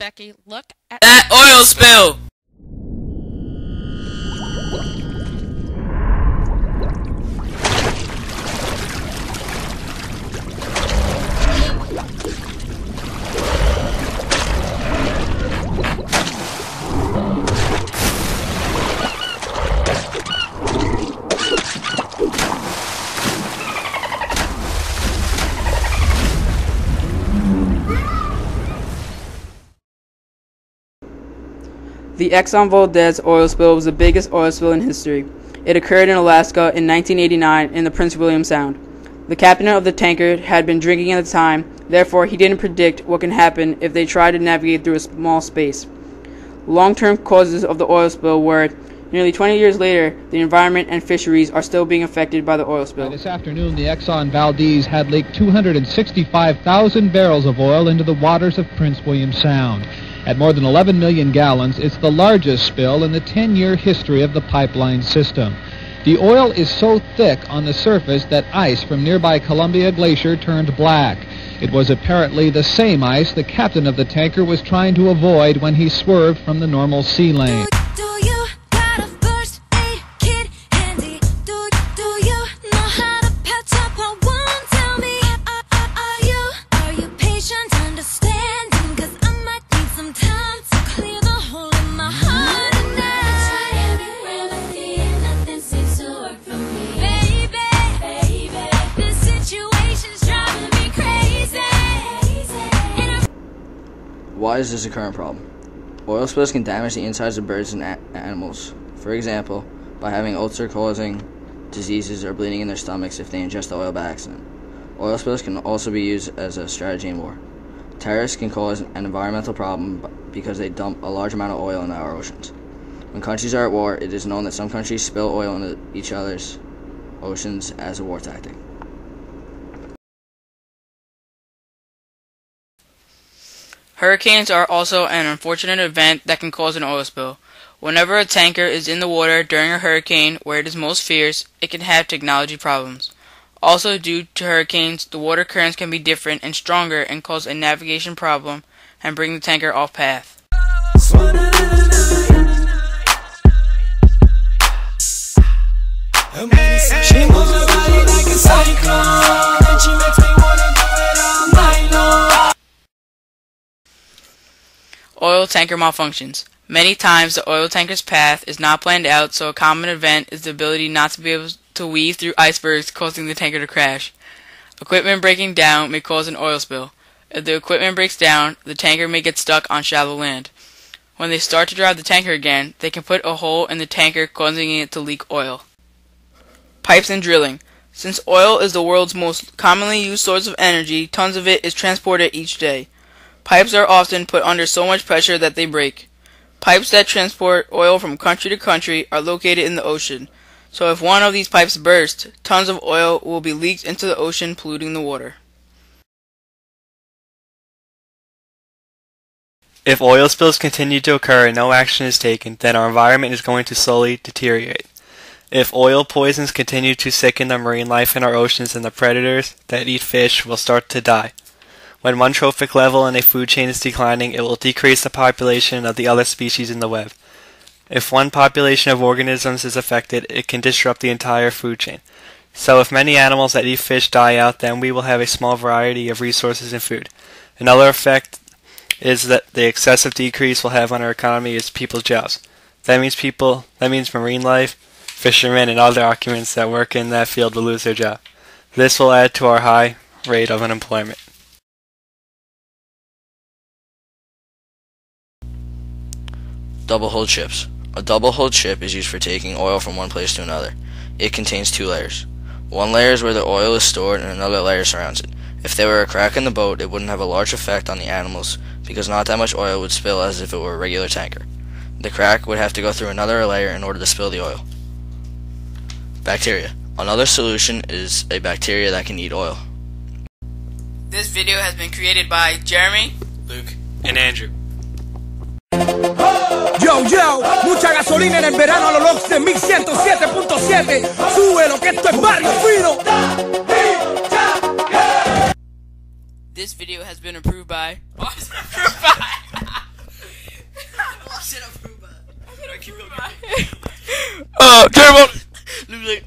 Becky, look at that oil spill! The Exxon Valdez oil spill was the biggest oil spill in history. It occurred in Alaska in 1989 in the Prince William Sound. The captain of the tanker had been drinking at the time, therefore he didn't predict what can happen if they try to navigate through a small space. Long-term causes of the oil spill were, nearly 20 years later, the environment and fisheries are still being affected by the oil spill. This afternoon, the Exxon Valdez had leaked 265,000 barrels of oil into the waters of Prince William Sound. At more than 11 million gallons, it's the largest spill in the 10-year history of the pipeline system. The oil is so thick on the surface that ice from nearby Columbia Glacier turned black. It was apparently the same ice the captain of the tanker was trying to avoid when he swerved from the normal sea lane. Why is this a current problem? Oil spills can damage the insides of birds and animals. For example, by having ulcer-causing diseases or bleeding in their stomachs if they ingest the oil by accident. Oil spills can also be used as a strategy in war. Terrorists can cause an environmental problem because they dump a large amount of oil into our oceans. When countries are at war, it is known that some countries spill oil into each other's oceans as a war tactic. Hurricanes are also an unfortunate event that can cause an oil spill. Whenever a tanker is in the water during a hurricane where it is most fierce, it can have technology problems. Also, due to hurricanes, the water currents can be different and stronger and cause a navigation problem and bring the tanker off path. She moves her body like a cyclone, and she makes me wanna do it all night long. Oil tanker malfunctions. Many times the oil tanker's path is not planned out, so a common event is the ability not to be able to weave through icebergs, causing the tanker to crash. Equipment breaking down may cause an oil spill. If the equipment breaks down, the tanker may get stuck on shallow land. When they start to drive the tanker again, they can put a hole in the tanker, causing it to leak oil. Pipes and drilling. Since oil is the world's most commonly used source of energy, tons of it is transported each day. Pipes are often put under so much pressure that they break. Pipes that transport oil from country to country are located in the ocean, so if one of these pipes burst, tons of oil will be leaked into the ocean, polluting the water. If oil spills continue to occur and no action is taken, then our environment is going to slowly deteriorate. If oil poisons continue to sicken the marine life in our oceans, then the predators that eat fish will start to die. When one trophic level in a food chain is declining, it will decrease the population of the other species in the web. If one population of organisms is affected, it can disrupt the entire food chain. So if many animals that eat fish die out, then we will have a small variety of resources and food. Another effect is that the excessive decrease will have on our economy is people's jobs. That means marine life, fishermen, and other occupants that work in that field will lose their job. This will add to our high rate of unemployment. Double-hulled ships. A double-hulled ship is used for taking oil from one place to another. It contains two layers. One layer is where the oil is stored and another layer surrounds it. If there were a crack in the boat, it wouldn't have a large effect on the animals because not that much oil would spill as if it were a regular tanker. The crack would have to go through another layer in order to spill the oil. Bacteria. Another solution is a bacteria that can eat oil. This video has been created by Jeremy, Luke, and Andrew. Yo, yo, mucha gasolina en el verano a los LOX de 1107.7. Súbelo que esto es barrio fino. This video has been approved by out. Turn him on. Luke's like,